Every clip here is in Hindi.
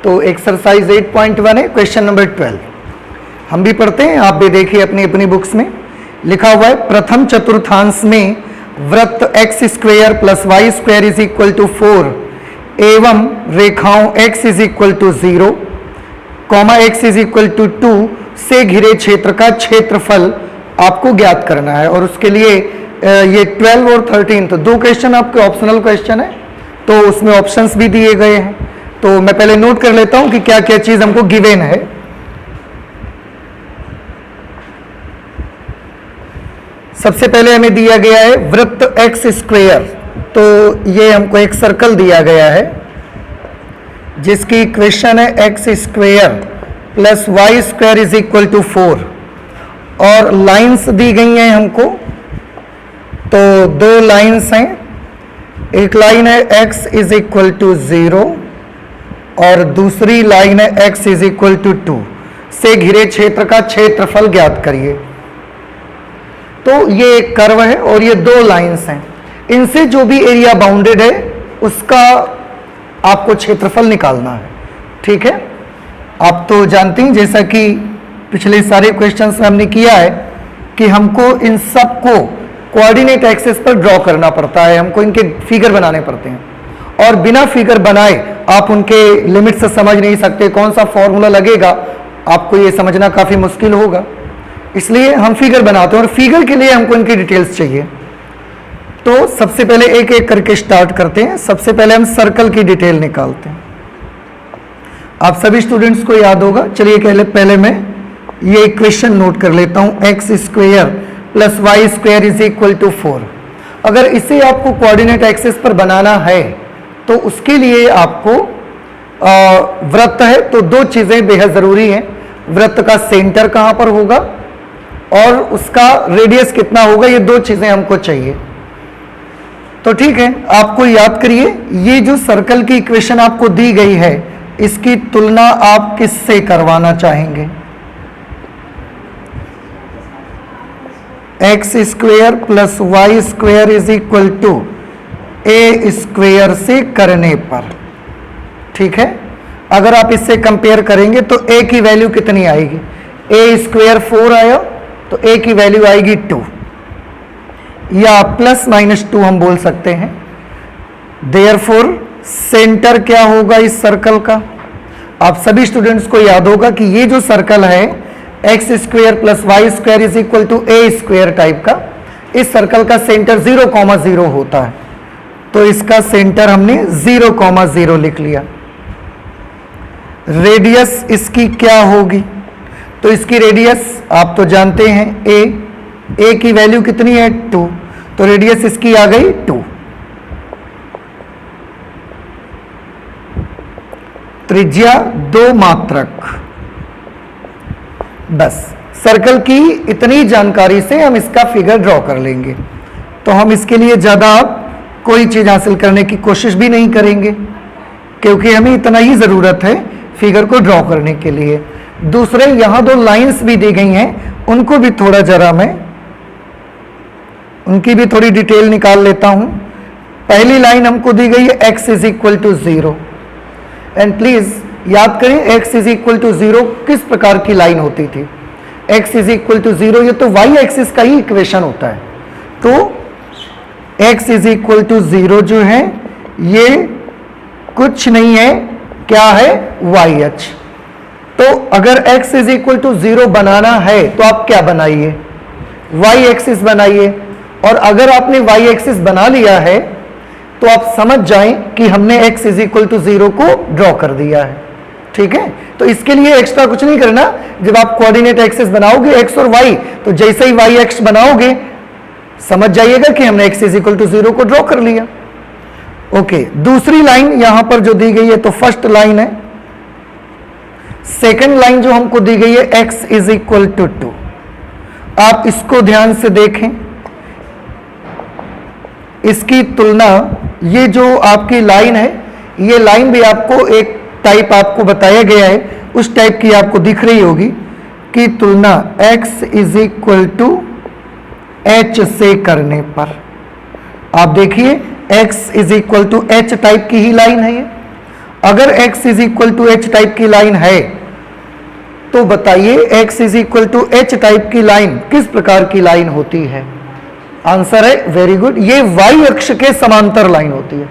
तो एक्सरसाइज 8.1 है, क्वेश्चन नंबर 12। हम भी पढ़ते हैं, आप भी देखिए अपनी अपनी बुक्स में। लिखा हुआ है प्रथम चतुर्थांश में वृत्त x square plus y square is equal to 4 एवं रेखाओं x is equal to 0, x is equal to 2 से घिरे क्षेत्र का क्षेत्रफल आपको ज्ञात करना है। और उसके लिए ये 12 और 13 तो दो क्वेश्चन आपके ऑप्शनल क्वेश्चन है, तो उसमें ऑप्शंस भी दिए गए हैं। तो मैं पहले नोट कर लेता हूं कि क्या क्या चीज हमको गिवन है। सबसे पहले हमें दिया गया है वृत्त एक्स स्क्वेयर, तो ये हमको एक सर्कल दिया गया है जिसकी इक्वेशन है x square plus y square is equal to 4 और लाइंस दी गई हैं हमको। तो दो लाइंस हैं, एक लाइन है x इज इक्वल टू 0 और दूसरी लाइन है x इज इक्वल टू 2 से घिरे क्षेत्र का क्षेत्रफल ज्ञात करिए। तो ये एक कर्व है और ये दो लाइंस हैं, इनसे जो भी एरिया बाउंडेड है उसका आपको क्षेत्रफल निकालना है। ठीक है, आप तो जानते हैं जैसा कि पिछले सारे क्वेश्चंस में हमने किया है कि हमको इन सब को कोऑर्डिनेट एक्सिस पर ड्रॉ करना पड़ता है, हमको इनके फिगर बनाने पड़ते हैं और बिना फिगर बनाए आप उनके लिमिट से समझ नहीं सकते, कौन सा फॉर्मूला लगेगा आपको ये समझना काफ़ी मुश्किल होगा। इसलिए हम फिगर बनाते हैं और फिगर के लिए हमको इनकी डिटेल्स चाहिए। तो सबसे पहले एक एक करके स्टार्ट करते हैं। सबसे पहले हम सर्कल की डिटेल निकालते हैं। आप सभी स्टूडेंट्स को याद होगा, चलिए पहले मैं ये इक्वेशन नोट कर लेता हूं, x square plus y square is equal to 4। अगर इसे आपको कोऑर्डिनेट एक्सिस पर बनाना है तो उसके लिए आपको वृत्त है तो दो चीजें बेहद जरूरी हैं। वृत्त का सेंटर कहां पर होगा और उसका रेडियस कितना होगा, ये दो चीजें हमको चाहिए। तो ठीक है, आपको याद करिए ये जो सर्कल की इक्वेशन आपको दी गई है इसकी तुलना आप किससे करवाना चाहेंगे? X square plus y square is equal to a square से करने पर। ठीक है, अगर आप इससे कंपेयर करेंगे तो ए की वैल्यू कितनी आएगी? ए स्क्वेयर 4 आया तो ए की वैल्यू आएगी 2 या प्लस माइनस 2 हम बोल सकते हैं। देयरफॉर सेंटर क्या होगा इस सर्कल का? आप सभी स्टूडेंट्स को याद होगा कि ये जो सर्कल है x square plus y square is equal to a square type का, इस सर्कल का सेंटर 0,0 होता है। तो इसका सेंटर हमने 0,0 लिख लिया। रेडियस इसकी क्या होगी? तो इसकी रेडियस आप तो जानते हैं ए की वैल्यू कितनी है? 2, तो रेडियस इसकी आ गई 2। त्रिज्या 2 मात्रक। बस सर्कल की इतनी जानकारी से हम इसका फिगर ड्रॉ कर लेंगे। तो हम इसके लिए ज्यादा कोई चीज हासिल करने की कोशिश भी नहीं करेंगे क्योंकि हमें इतना ही जरूरत है फिगर को ड्रॉ करने के लिए। दूसरे यहां दो लाइंस भी दी गई हैं, उनको भी थोड़ा जरा मैं उनकी भी थोड़ी डिटेल निकाल लेता हूं। पहली लाइन हमको दी गई है x is equal to 0 and please याद करें x इज इक्वल टू 0 किस प्रकार की लाइन होती थी? x इज इक्वल टू 0 ये तो y एक्सिस का ही इक्वेशन होता है। तो x इज इक्वल टू 0 जो है ये कुछ नहीं है, क्या है? YH। तो अगर x इज इक्वल टू 0 बनाना है तो आप क्या बनाइए? y एक्सिस बनाइए। और अगर आपने y एक्सिस बना लिया है तो आप समझ जाएं कि हमने x इज इक्वल टू 0 को ड्रॉ कर दिया है। ठीक है, तो इसके लिए एक्स्ट्रा कुछ नहीं करना। जब आप कोऑर्डिनेट एक्सिस बनाओगे x और y, तो जैसे ही y एक्स बनाओगे समझ जाइएगा कि हमने x इज इक्वल टू 0 को ड्रॉ कर लिया। ओके, दूसरी लाइन यहां पर जो दी गई है तो फर्स्ट लाइन है। सेकेंड लाइन जो हमको दी गई है x इज इक्वल टू 2। आप इसको ध्यान से देखें, इसकी तुलना ये जो आपकी लाइन है, ये लाइन भी आपको एक टाइप आपको बताया गया है, उस टाइप की आपको दिख रही होगी कि तुलना x is equal to h से करने पर। आप देखिए x is equal to h type की ही लाइन है ये। अगर x is equal to h type की लाइन है तो बताइए x is equal to h type की लाइन किस प्रकार की लाइन होती है? आंसर है वेरी गुड, ये y अक्ष के समांतर लाइन होती है।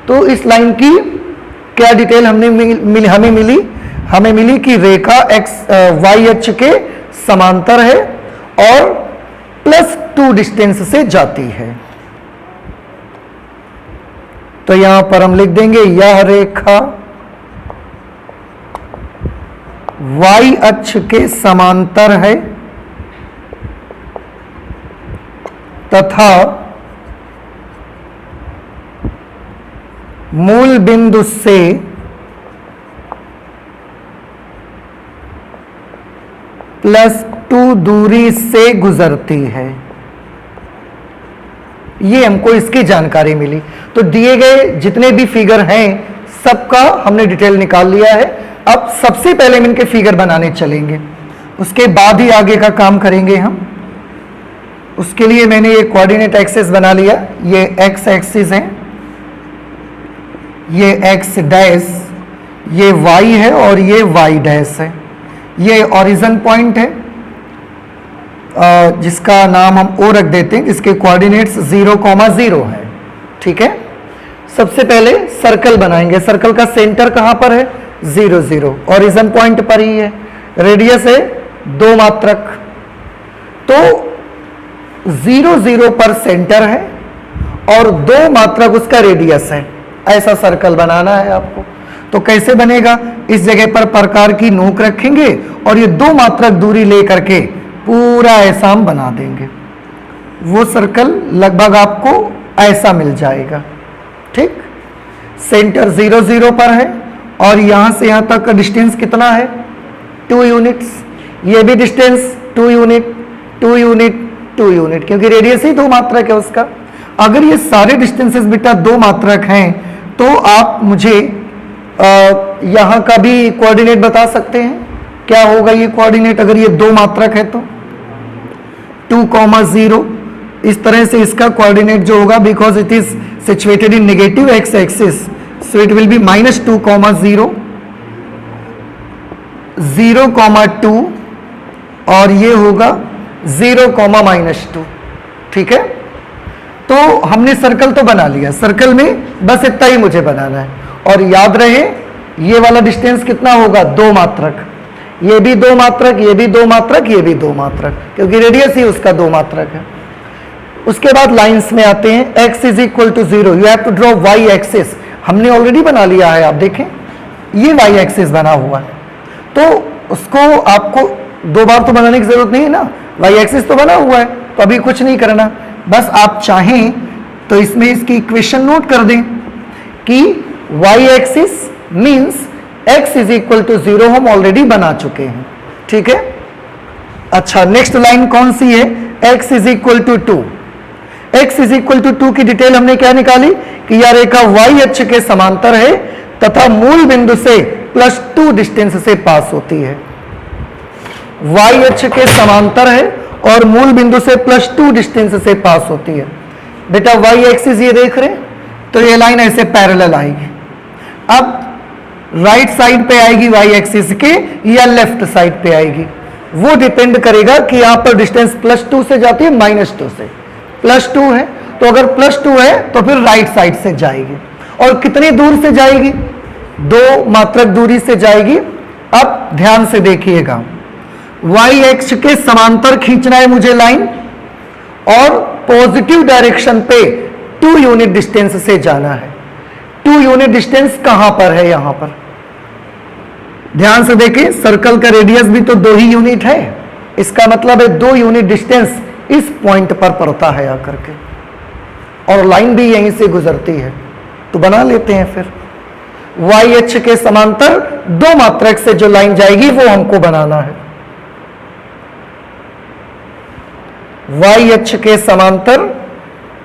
तो इस लाइन की क्या डिटेल हमें मिली कि रेखा y अक्ष के समांतर है और +2 डिस्टेंस से जाती है। तो यहां पर हम लिख देंगे यह रेखा y अक्ष के समांतर है तथा मूल बिंदु से +2 दूरी से गुजरती है। ये हमको इसकी जानकारी मिली। तो दिए गए जितने भी फिगर हैं सबका हमने डिटेल निकाल लिया है। अब सबसे पहले हम इनके फिगर बनाने चलेंगे, उसके बाद ही आगे का काम करेंगे हम। उसके लिए मैंने ये कोऑर्डिनेट एक्सिस बना लिया। ये एक्स एक्सिस है, ये एक्स डैश, ये वाई है और ये वाई डैश है। ये ओरिजिन पॉइंट है जिसका नाम हम ओ रख देते हैं, जिसके कोऑर्डिनेट्स 0,0 है। ठीक है, सबसे पहले सर्कल बनाएंगे। सर्कल का सेंटर कहां पर है? 0, 0, ओरिजिन पॉइंट पर ही है। रेडियस है 2 मात्रक। तो 0, 0 पर सेंटर है और 2 मात्रक उसका रेडियस है। ऐसा सर्कल बनाना है आपको। तो कैसे बनेगा? इस जगह पर प्रकार की नोक रखेंगे और ये 2 मात्रक दूरी लेकर के पूरा ऐसा हम बना देंगे। वो सर्कल लगभग आपको ऐसा मिल जाएगा। ठीक, सेंटर 0, 0 पर है और यहां से यहां तक का डिस्टेंस कितना है? 2 यूनिट्स। ये भी डिस्टेंस 2 यूनिट, 2 यूनिट, 2 यूनिट, क्योंकि रेडियस ही 2 मात्रक है उसका। अगर ये सारे डिस्टेंसेस बेटा 2 मात्रक हैं तो आप मुझे यहां का भी कोऑर्डिनेट बता सकते हैं? क्या होगा ये कोऑर्डिनेट अगर ये 2 मात्रक है तो? 2,0। इस तरह से इसका कोऑर्डिनेट जो होगा, because it is situated in negative x axis, so it will be -2,0, 0,2 और ये होगा 0,-2। ठीक है, तो हमने सर्कल तो बना लिया। सर्कल में बस इतना ही मुझे बनाना है। और याद रहे ये वाला डिस्टेंस कितना होगा? 2 मात्रक। ये भी 2 मात्रक, ये भी 2 मात्रक, ये भी 2 मात्रक, क्योंकि रेडियस ही उसका 2 मात्रक है। उसके बाद लाइंस में आते हैं। x is equal to 0, you have to draw y axis. हमने ऑलरेडी बना लिया है, आप देखें ये y एक्सिस बना हुआ है, तो उसको आपको 2 बार तो बनाने की जरूरत नहीं है ना। y एक्सिस तो बना हुआ है, तो अभी कुछ नहीं करना। बस आप चाहें तो इसमें इसकी इक्वेशन नोट कर दें कि y axis means x is equal to 0 हम ऑलरेडी बना चुके हैं। ठीक है, अच्छा नेक्स्ट लाइन कौन सी है? x is equal to 2। x is equal to 2 की डिटेल हमने क्या निकाली कि यह रेखा y अक्ष के समांतर है तथा मूल बिंदु से +2 डिस्टेंस से पास होती है। y अक्ष के समांतर है और मूल बिंदु से +2 डिस्टेंस से पास होती है। बेटा y एक्सिस ये देख रहे हैं, तो ये लाइन ऐसे पैरेलल आएगी। अब राइट साइड पे आएगी y एक्सिस के या लेफ्ट साइड पे आएगी, वो डिपेंड करेगा कि यहां पर डिस्टेंस +2 से जाती है -2 से। +2 है तो अगर +2 है तो फिर राइट साइड से जाएगी। और कितनी दूर से जाएगी? 2 मात्रक दूरी से जाएगी। अब ध्यान से देखिएगा, y अक्ष के समांतर खींचना है मुझे लाइन और पॉजिटिव डायरेक्शन पे 2 यूनिट डिस्टेंस से जाना है। 2 यूनिट डिस्टेंस कहां पर है? यहां पर ध्यान से देखें, सर्कल का रेडियस भी तो 2 ही यूनिट है। इसका मतलब है 2 यूनिट डिस्टेंस इस पॉइंट पर पड़ता है आकर के, और लाइन भी यहीं से गुजरती है। तो बना लेते हैं फिर। y अक्ष के समांतर 2 मात्रक से जो लाइन जाएगी वो हमको बनाना है। y अक्ष के समांतर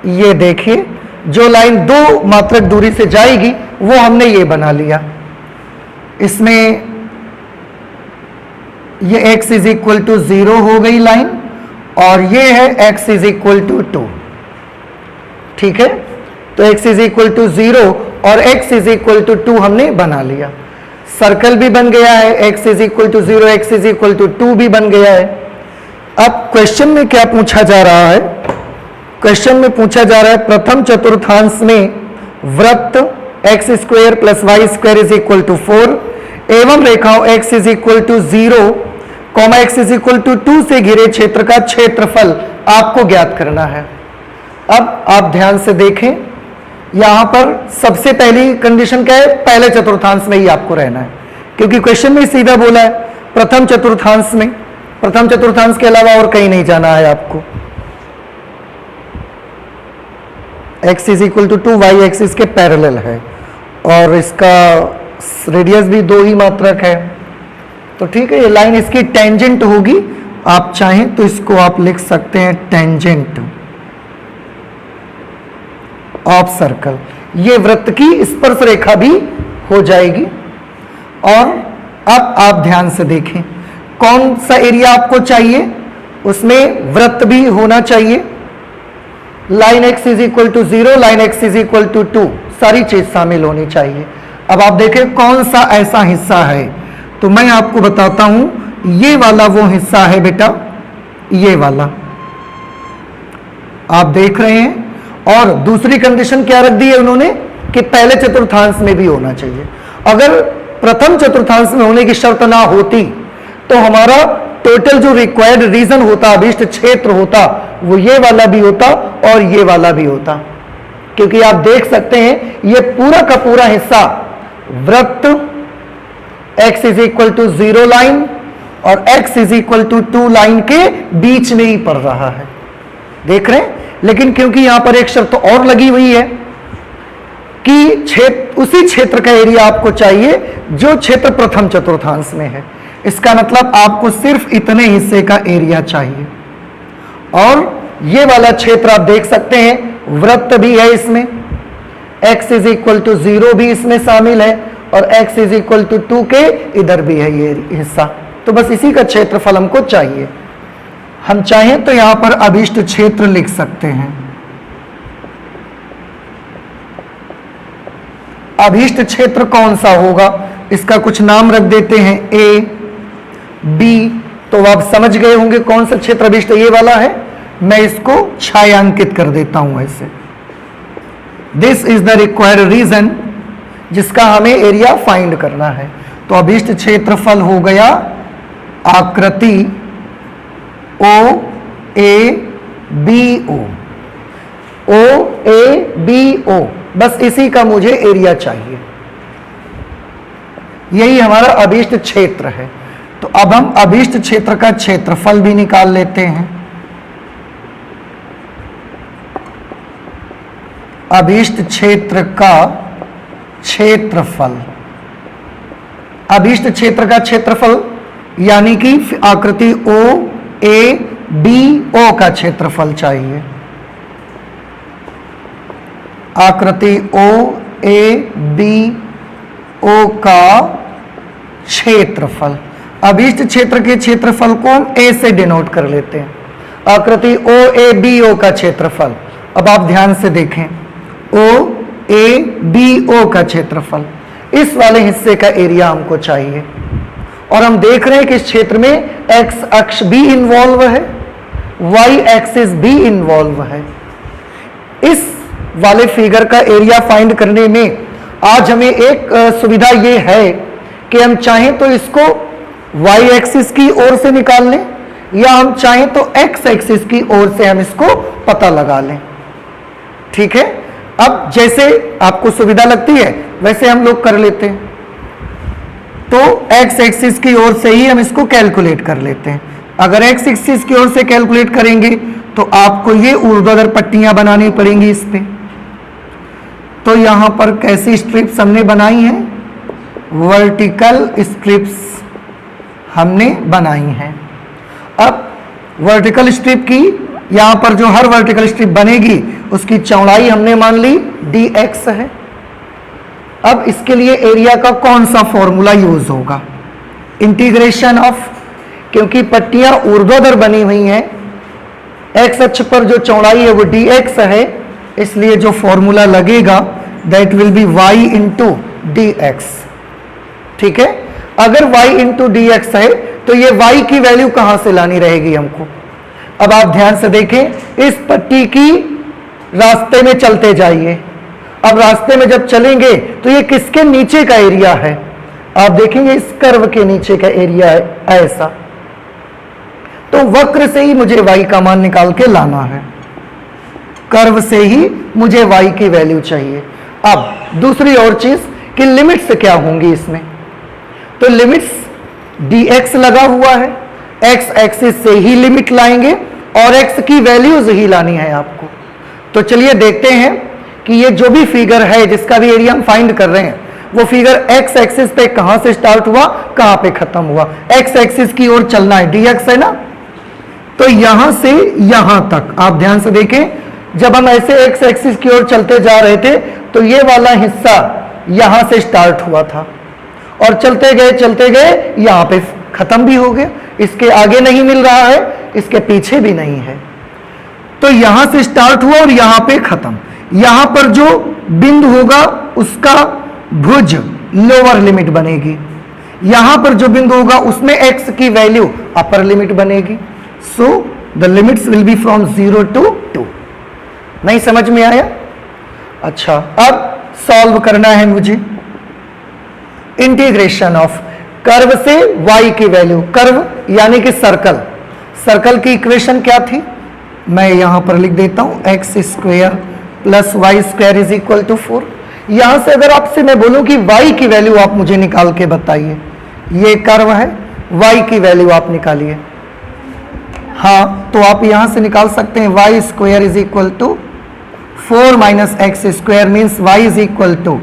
ये देखिए जो लाइन 2 मात्रक दूरी से जाएगी वो हमने ये बना लिया। इसमें ये x इज इक्वल टू 0 हो गई लाइन और ये है x इज इक्वल टू 2। ठीक है, तो x इज इक्वल टू 0 और x इज इक्वल टू 2 हमने बना लिया। सर्कल भी बन गया है, x is equal to 0, x is equal to 2 भी बन गया है। अब क्वेश्चन में क्या पूछा जा रहा है? क्वेश्चन में पूछा जा रहा है प्रथम चतुर्थांश में वृत्त x square plus y square is equal to 4 एवं रेखाओं x is equal to 0, x is equal to 2 से घिरे क्षेत्र का क्षेत्रफल आपको ज्ञात करना है। अब आप ध्यान से देखें, यहां पर सबसे पहली कंडीशन क्या है? पहले चतुर्थांश में ही आपको रहना है, क्योंकि क्वेश्चन में सीधा बोला है प्रथम चतुर्थांश में। प्रथम चतुर्थांश के अलावा और कहीं नहीं जाना है आपको। x is equal to 2, y axis के पैरेलल है और इसका रेडियस भी 2 ही मात्रक है, तो ठीक है, ये लाइन इसकी टेंजेंट होगी। आप चाहें तो इसको आप लिख सकते हैं टेंजेंट ऑफ सर्कल। ये वृत्त की स्पर्श रेखा भी हो जाएगी। और अब आप ध्यान से देखें कौन सा एरिया आपको चाहिए, उसमें वृत्त भी होना चाहिए। Line x is equal to 0, line x is equal to 2, सारी चीज शामिल होनी चाहिए। अब आप देखें कौन सा ऐसा हिस्सा है, तो मैं आपको बताता हूं, ये वाला वो हिस्सा है बेटा, ये वाला आप देख रहे हैं। और दूसरी कंडीशन क्या रख दी है उन्होंने कि पहले चतुर्थांश में भी होना चाहिए। अगर प्रथम चतुर्थांश में होने की शर्त ना होती तो हमारा टोटल जो रिक्वायर्ड रीजन होता, अभीष्ट क्षेत्र होता, वो ये वाला भी होता और ये वाला भी होता। क्योंकि आप देख सकते हैं ये पूरा का पूरा हिस्सा वृत्त x is equal to 0 line और x is equal to 2 line के बीच में ही पड़ रहा है, देख रहे हैं। लेकिन क्योंकि यहां पर एक शर्त और लगी हुई है कि क्षेत्र, उसी क्षेत्र का एरिया आपको चाहिए जो क्षेत्र प्रथम चतुर्थांश में है। इसका मतलब आपको सिर्फ इतने हिस्से का एरिया चाहिए। और ये वाला क्षेत्र आप देख सकते हैं वृत्त भी है इसमें, x इज इक्वल टू 0 भी इसमें शामिल है और x इज इक्वल टू 2 के इधर भी है ये हिस्सा। तो बस इसी का क्षेत्रफल हमको चाहिए। हम चाहें तो यहां पर अभीष्ट क्षेत्र लिख सकते हैं। अभीष्ट क्षेत्र कौन सा होगा, इसका कुछ नाम रख देते हैं A, B, तो आप समझ गए होंगे कौन सा क्षेत्र अभीष्ट ये वाला है। मैं इसको छायांकित कर देता हूं ऐसे। This is the required region जिसका हमें एरिया फाइंड करना है। तो अभीष्ट क्षेत्रफल हो गया आकृति OABO, OABO, बस इसी का मुझे एरिया चाहिए। यही हमारा अभीष्ट क्षेत्र है। तो अब हम अभीष्ट क्षेत्र का क्षेत्रफल भी निकाल लेते हैं। अभीष्ट क्षेत्र का क्षेत्रफल, अभीष्ट क्षेत्र का क्षेत्रफल यानी कि आकृति OABO का क्षेत्रफल चाहिए। आकृति OABO का क्षेत्रफल, अभीष्ट क्षेत्र के क्षेत्रफल को हम A से डिनोट कर लेते हैं। आकृति OABO का क्षेत्रफल, अब आप ध्यान से देखें, OABO का क्षेत्रफल, इस वाले हिस्से का एरिया हमको चाहिए। और हम देख रहे हैं कि इस क्षेत्र में x अक्ष भी इन्वॉल्व है, y एक्सिस भी इन्वॉल्व है। इस वाले फिगर का एरिया फाइंड करने में आज हमें एक सुविधा ये है कि हम चाहें तो इसको y एक्सिस की ओर से निकाल लें या हम चाहें तो x एक्सिस की ओर से हम इसको पता लगा लें। ठीक है, अब जैसे आपको सुविधा लगती है वैसे हम लोग कर लेते हैं। तो x एक्सिस की ओर से ही हम इसको कैलकुलेट कर लेते हैं। अगर x एक्सिस की ओर से कैलकुलेट करेंगे तो आपको ये ऊर्ध्वाधर पट्टियां बनानी पड़ेंगी इस पे। तो यहां पर कैसी स्ट्रिप्स हमने बनाई हैं, वर्टिकल स्ट्रिप्स हमने बनाई हैं। अब वर्टिकल स्ट्रिप की यहां पर जो हर वर्टिकल स्ट्रिप बनेगी उसकी चौड़ाई हमने मान ली dx है। अब इसके लिए एरिया का कौन सा फॉर्मूला यूज होगा, इंटीग्रेशन ऑफ, क्योंकि पट्टियां ऊर्ध्वाधर बनी हुई हैं, x अक्ष पर जो चौड़ाई है वो dx है, इसलिए जो फॉर्मूला लगेगा that will be y into D x. ठीक है, अगर y इंटू डी एक्स है तो ये y की वैल्यू कहां से लानी रहेगी हमको। अब आप ध्यान से देखें, इस पट्टी की रास्ते में चलते जाइए। अब रास्ते में जब चलेंगे तो ये किसके नीचे का एरिया है, आप देखेंगे इस कर्व के नीचे का एरिया है ऐसा। तो वक्र से ही मुझे y का मान निकाल के लाना है, कर्व से ही मुझे y की वैल्यू चाहिए। अब दूसरी और चीज कि लिमिट्स क्या होंगी इसमें, तो लिमिट्स dx लगा हुआ है, x एक्सिस से ही लिमिट लाएंगे और x की वैल्यूज ही लानी है आपको। तो चलिए देखते हैं कि ये जो भी फिगर है जिसका भी एरिया हम फाइंड कर रहे हैं वो फिगर x एक्सिस पे कहां से स्टार्ट हुआ कहां पे खत्म हुआ। x एक्सिस की ओर चलना है, dx है ना, तो यहां से यहां तक आप ध्यान से देखें, जब हम ऐसे x एक्सिस की ओर चलते जा रहे थे तो ये वाला हिस्सा यहां से स्टार्ट हुआ था और चलते गए यहां पे खत्म भी हो गया। इसके आगे नहीं मिल रहा है, इसके पीछे भी नहीं है। तो यहां से स्टार्ट हुआ और यहां पे खत्म। यहां पर जो बिंदु होगा उसका भुज लोअर लिमिट बनेगी, यहां पर जो बिंदु होगा उसमें x की वैल्यू अपर लिमिट बनेगी। So the limits will be from 0 to 2। नहीं समझ में आया? अच्छा, अब सॉल्व करना है मुझे इंटीग्रेशन ऑफ कर्व से y की वैल्यू। कर्व यानी कि सर्कल, सर्कल की इक्वेशन क्या थी, मैं यहां पर लिख देता हूं x square plus y square is equal to 4। यहां से अगर आपसे मैं बोलूं कि y की वैल्यू आप मुझे निकाल के बताइए, ये कर्व है, y की वैल्यू आप निकालिए। हाँ, तो आप यहां से निकाल सकते हैं y square is equal to 4 minus x square means y is equal to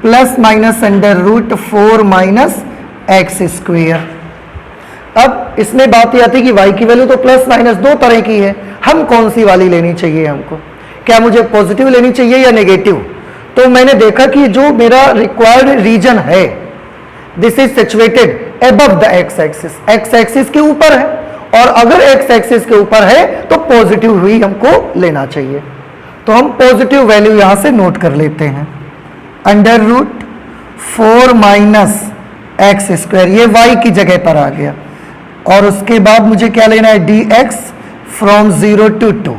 plus minus under root 4 minus x square. अब इसमें बात यह आती है कि y की वैल्यू तो प्लस माइनस दो तरह की है, हम कौन सी वाली लेनी चाहिए हमको, क्या मुझे पॉजिटिव लेनी चाहिए या नेगेटिव। तो मैंने देखा कि जो मेरा रिक्वायर्ड रीजन है this is situated above the x axis, x axis के ऊपर है, और अगर एक्स एक्सिस के ऊपर है तो पॉजिटिव ही हमको लेना चाहिए। तो हम पॉजिटिव वैल्यू यहां से नोट कर लेते हैं, under root 4 minus x square, ये y की जगह पर आ गया, और उसके बाद मुझे क्या लेना है dx from 0 to 2।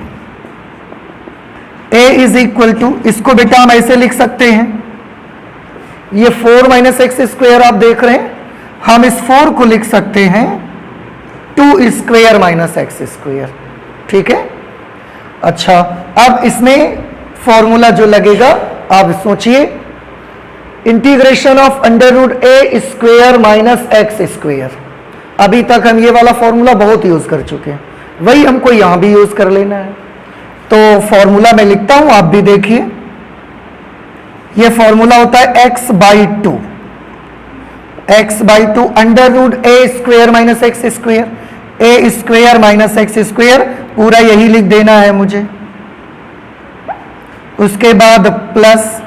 a is equal to, इसको बेटा हम ऐसे लिख सकते हैं, ये 4 माइनस एक्स स्क्वायर आप देख रहे हैं, हम इस 4 को लिख सकते हैं 2 स्क्वायर माइनस एक्स स्क्वायर। ठीक है, अच्छा, अब इसमें फॉर्मूला जो लगेगा आप सोचिए, integration of under root a square minus x square. अभी तक हम ये वाला फॉर्मूला बहुत यूज कर चुके हैं, वही हमको यहां भी यूज कर लेना है। तो फॉर्मूला मैं लिखता हूं, आप भी देखिए, ये फॉर्मूला होता है x by two, x by two under root a square minus x square, a square minus x square, पूरा यही लिख देना है मुझे। उसके बाद plus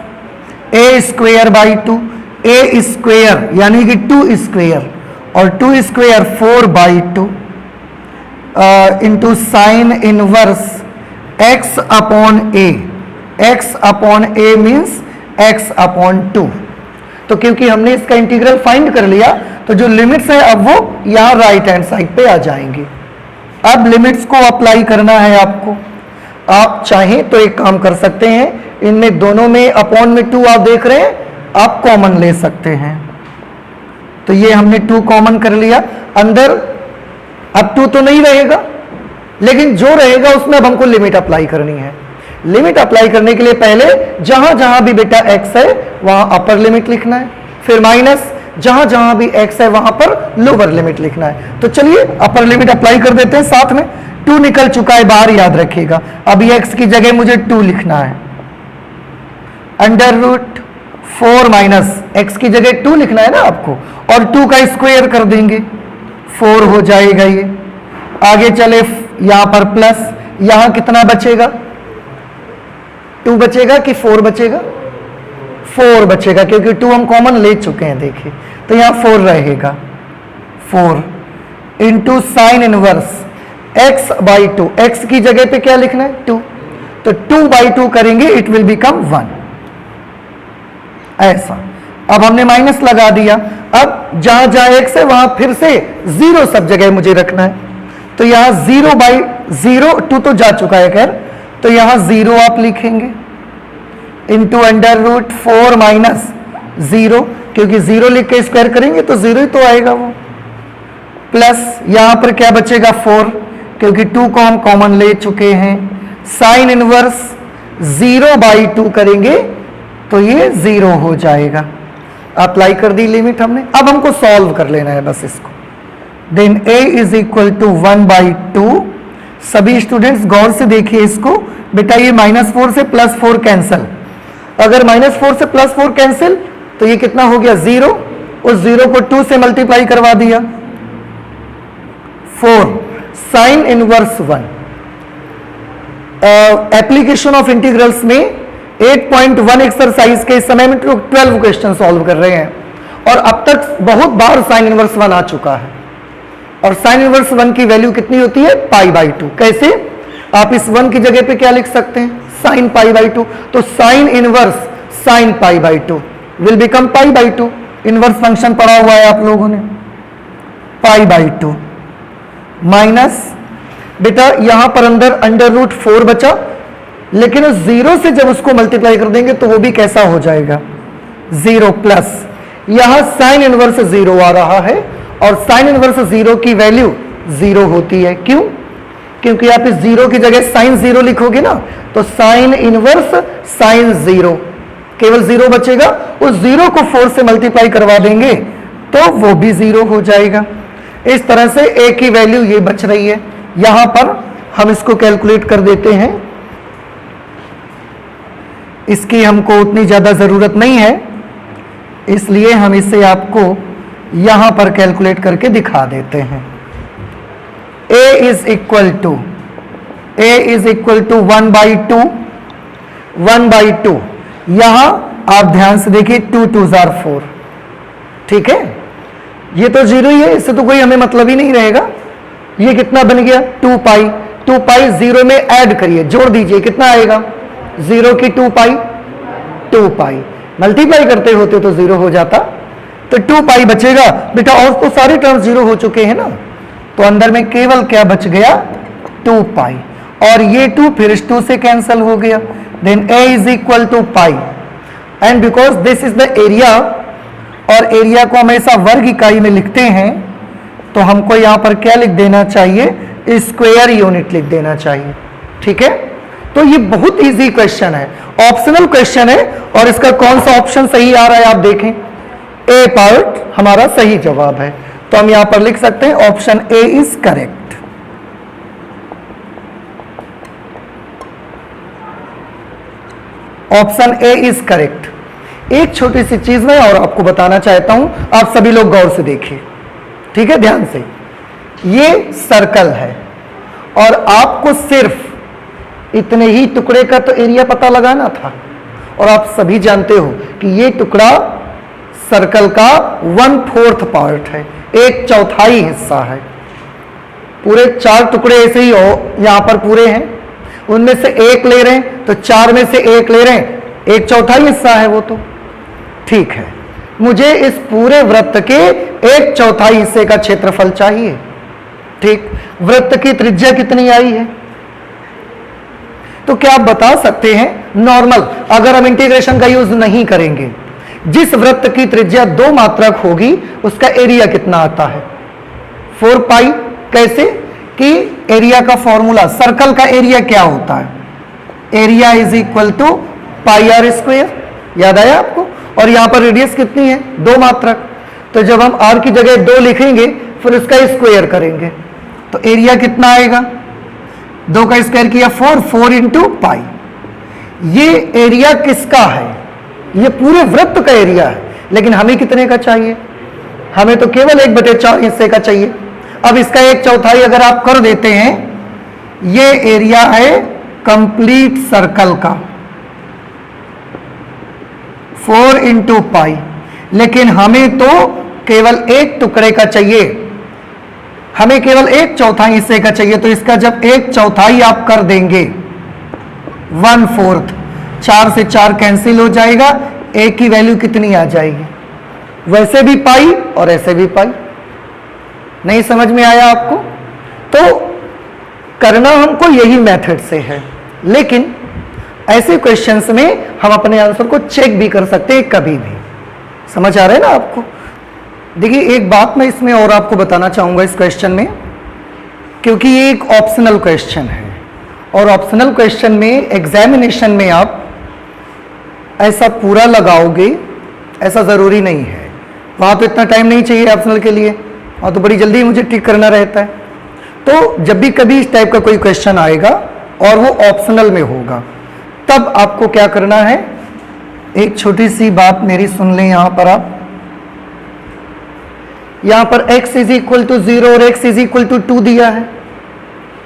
a square by two, a square यानी कि 2 स्क्वायर, और 2 square 4 by two into sine inverse x upon a, x upon a means x upon 2। तो क्योंकि हमने इसका इंटीग्रल फाइंड कर लिया तो जो लिमिट्स है अब वो यहाँ राइट हैंड साइड पे आ जाएंगी। अब लिमिट्स को अप्लाई करना है आपको, आप चाहें तो एक काम कर सकते हैं, इनमें दोनों में अपॉन में 2 आप देख रहे हैं, आप कॉमन ले सकते हैं। तो ये हमने 2 कॉमन कर लिया, अंदर अब 2 तो नहीं रहेगा, लेकिन जो रहेगा उसमें अब हमको लिमिट अप्लाई करनी है। लिमिट अप्लाई करने के लिए पहले जहां जहां भी बेटा x है वहां अपर लिमिट लिखना है, फिर माइनस जहां जहां भी x है वहां पर लोअर लिमिट लिखना है। तो चलिए अपर लिमिट अप्लाई कर देते हैं, साथ में 2 निकल चुका है बाहर, याद रखिएगा। अभी x की जगह मुझे 2 लिखना है, अंडर रूट 4 माइनस x की जगह 2 लिखना है ना आपको, और 2 का स्क्वायर कर देंगे, 4 हो जाएगा। ये आगे चले, यहां पर प्लस, यहां कितना बचेगा, 2 बचेगा कि 4 बचेगा, 4 बचेगा, क्योंकि 2 हम कॉमन ले चुके हैं। देखिए तो यहां 4 रहेगा, 4 into sine inverse x by 2, x की जगह पे क्या लिखना है 2, तो 2 बाई 2 करेंगे, इट विल बिकम 1। ऐसा। अब हमने माइनस लगा दिया, अब जहां जहां x है वहां फिर से 0 सब जगह मुझे रखना है, तो यहां 0/0 2 तो जा चुका है खैर, तो यहां 0 आप लिखेंगे इंटू √4 माइनस 0, क्योंकि 0 लिख के स्क्वायर करेंगे तो 0 ही तो आएगा वो, प्लस यहां पर क्या बचेगा 4, क्योंकि 2 को हम कॉमन ले चुके हैं। साइन इनवर्स 0/2 करेंगे तो ये 0 हो जाएगा। अप्लाई कर दी लिमिट हमने, अब हमको सॉल्व कर लेना है बस इसको। Then a is equal to 1/2। सभी स्टूडेंट्स गौर से देखिए इसको, बेटा ये -4 से +4 कैंसिल, अगर -4 से +4 कैंसिल तो ये कितना हो गया 0, उस 0 को 2 से मल्टीप्लाई करवा दिया 4 sine inverse 1। Application of integrals में 8.1 एक्सरसाइज के इस समय में 12 क्वेश्चन सॉल्व कर रहे हैं, और अब तक बहुत बार साइन इनवर्स 1 आ चुका है। और साइन इनवर्स 1 की वैल्यू कितनी होती है π/2। कैसे? आप इस 1 की जगह पे क्या लिख सकते हैं, साइन π/2, तो sine inverse sine π/2 will become π/2। Inverse function पढ़ा हुआ है आप लोगों ने, π/2 माइनस, बेटा यहां पर अंदर √4 बचा, लेकिन उस 0 से जब उसको मल्टीप्लाई कर देंगे तो वो भी कैसा हो जाएगा 0, प्लस यहां साइन इनवर्स 0 आ रहा है, और साइन इनवर्स 0 की वैल्यू 0 होती है। क्यों? क्योंकि आप इस 0 की जगह साइन 0 लिखोगे ना, तो साइन इनवर्स साइन 0, केवल 0 बचेगा, उस 0 को 4 से मल्टीप्लाई करवा देंगे तो वो भी 0 हो जाएगा। इस तरह से a की वैल्यू ये बच रही है। यहां पर हम इसको कैलकुलेट कर देते हैं, इसकी हमको उतनी ज्यादा जरूरत नहीं है, इसलिए हम इसे आपको यहां पर कैलकुलेट करके दिखा देते हैं। a इज इक्वल टू 1/2, 1/2, यहां आप ध्यान से देखिए 2 2s are 4, ठीक है, ये तो 0 ही है, इससे तो कोई हमें मतलब ही नहीं रहेगा। ये कितना बन गया 2π 0 में ऐड करिए, जोड़ दीजिए, कितना आएगा 0 की 2π मल्टीप्लाई करते होते तो 0 हो जाता, तो 2π बचेगा। बेटा और तो सारे टर्म्स 0 हो चुके हैं ना, तो अंदर में केवल क्या बच गया 2π, और ये 2 फिर इस 2 से कैंसिल हो गया। Then a is equal to π, and because this is the area, और एरिया को हमेशा वर्ग इकाई में लिखते हैं, तो हमको यहां पर क्या लिख देना चाहिए, स्क्वायर यूनिट लिख देना चाहिए, ठीक है। तो ये बहुत इजी क्वेश्चन है, ऑप्शनल क्वेश्चन है, और इसका कौन सा ऑप्शन सही आ रहा है आप देखें, ए पार्ट हमारा सही जवाब है, तो हम यहां पर लिख सकते हैं option A is correct. Option A is correct. एक छोटी सी चीज मैं और आपको बताना चाहता हूं, आप सभी लोग गौर से देखिए, ठीक है, ध्यान से। ये सर्कल है, और आपको सिर्फ इतने ही टुकड़े का तो एरिया पता लगाना था, और आप सभी जानते हो कि ये टुकड़ा सर्कल का 1/4 पार्ट है, 1/4 हिस्सा है। पूरे 4 टुकड़े ऐसे ही हो यहां पर पूरे हैं, उनमें से एक ले रहे हैं, तो 4 में से एक ले रहे हैं, 1/4 हिस्सा है वो, तो ठीक है। मुझे इस पूरे वृत्त के 1/4 हिस्से का क्षेत्रफल चाहिए, ठीक। वृत्त की त्रिज्या कितनी आई है, तो क्या आप बता सकते हैं, नॉर्मल अगर हम इंटीग्रेशन का यूज नहीं करेंगे, जिस वृत्त की त्रिज्या 2 मात्रक होगी उसका एरिया कितना आता है 4π। कैसे कि एरिया का फॉर्मूला, सर्कल का एरिया क्या होता है, area is equal to πr², याद आया आपको। और यहां पर रेडियस कितनी है 2 मात्रक, तो जब हम r की जगह 2 लिखेंगे फिर उसका स्क्वायर करेंगे तो एरिया कितना आएगा, 2 का स्क्वायर किया 4 इंटू π। ये एरिया किसका है, ये पूरे वृत्त का एरिया है, लेकिन हमें कितने का चाहिए, हमें तो केवल 1/4 हिस्से का चाहिए। अब इसका 1/4 अगर आप कर देते हैं, ये एरिया है कंप्लीट सर्कल का 4 इंटू π, लेकिन हमें तो केवल एक टुकड़े का चाहिए, हमें केवल 1/4 हिस्से का चाहिए, तो इसका जब 1/4 आप कर देंगे 1/4, 4 से 4 कैंसिल हो जाएगा, ए की वैल्यू कितनी आ जाएगी, वैसे भी पाई और ऐसे भी पाई। नहीं समझ में आया आपको? तो करना हमको यही मेथड से है, लेकिन ऐसे क्वेश्चंस में हम अपने आंसर को चेक भी कर सकते हैं कभी भी। समझ आ रहा है ना आपको? देखिए एक बात मैं इसमें और आपको बताना चाहूंगा इस क्वेश्चन में, क्योंकि ये एक ऑप्शनल क्वेश्चन है और ऑप्शनल क्वेश्चन में एग्जामिनेशन में आप ऐसा पूरा लगाओगे ऐसा ज़रूरी नहीं है। वहाँ तो इतना टाइम नहीं चाहिए ऑप्शनल के लिए, वहाँ तो बड़ी जल्दी मुझे टिक करना रहता है। तो जब भी कभी इस टाइप का कोई क्वेश्चन आएगा और वो ऑप्शनल में होगा, तब आपको क्या करना है, एक छोटी सी बात मेरी सुन लें। यहाँ पर आप यहाँ पर x इज इक्वल टू 0 और x इज इक्वल टू 2 दिया है,